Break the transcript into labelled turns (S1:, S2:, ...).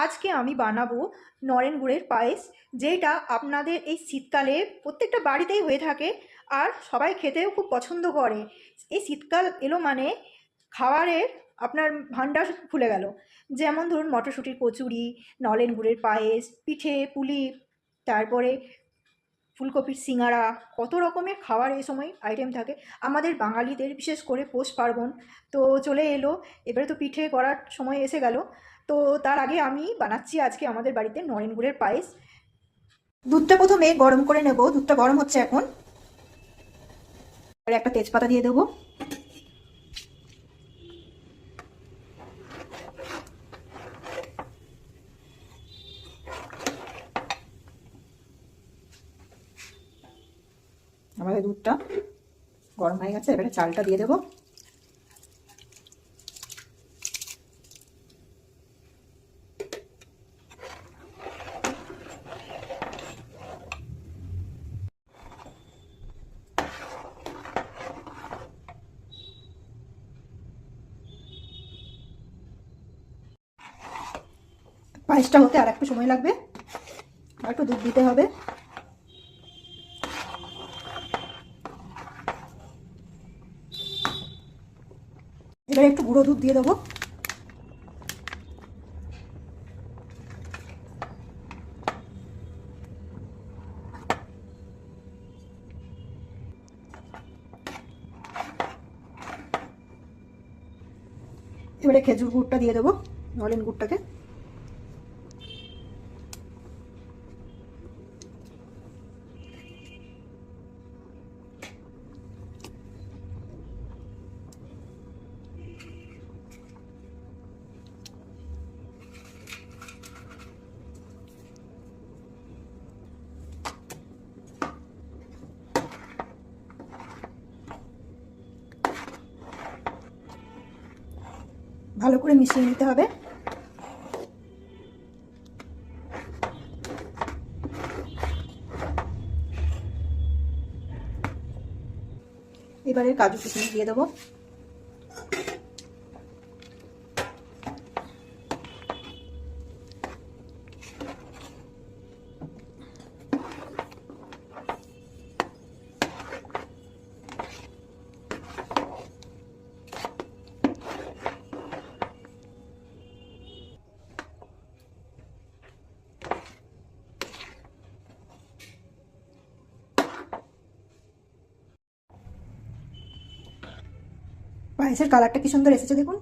S1: আজকে আমি বানাবো নলেন গুড়ের পায়েস, যেটা আপনাদের এই শীতকালে প্রত্যেকটা বাড়িতেই হয়ে থাকে আর সবাই খেতেও খুব পছন্দ করে। এই শীতকাল এলো মানে খাবারের আপনার ভাণ্ডার খুলে গেল। যেমন ধরুন মটরশুঁটির কচুরি, নলেন গুড়ের পায়েস, পিঠে পুলি, তারপরে ফুলকপির সিঙাড়া, কত রকমের খাবার এই সময় আইটেম থাকে আমাদের বাঙালিদের, বিশেষ করে পৌষ পার্বণ তো চলে এলো। এবারে তো পিঠে করার সময় এসে গেল। তো তার আগে আমি বানাচ্ছি আজকে আমাদের বাড়িতে নলেন গুড়ের পায়েস। দুধটা প্রথমে গরম করে নেব, দুধটা গরম হচ্ছে এখন। এবারে একটা তেজপাতা দিয়ে দেবো। আমাদের দুধটা গরম হয়ে গেছে, এবারে চালটা দিয়ে দেবো। পায়েসটা হতে আর একটু সময় লাগবে, আর একটু দুধ দিতে হবে। এবারে একটু গুঁড়ো দুধ দিয়ে দেবো। এবারে খেজুর গুড়টা দিয়ে দেবো, নলেন গুড়টাকে। ভালো করে মিশিয়ে নিতে হবে। এবারে কাজু কিশমিশ দিয়ে দেবো। পায়েসের কালারটা কি সুন্দর এসেছে দেখুন।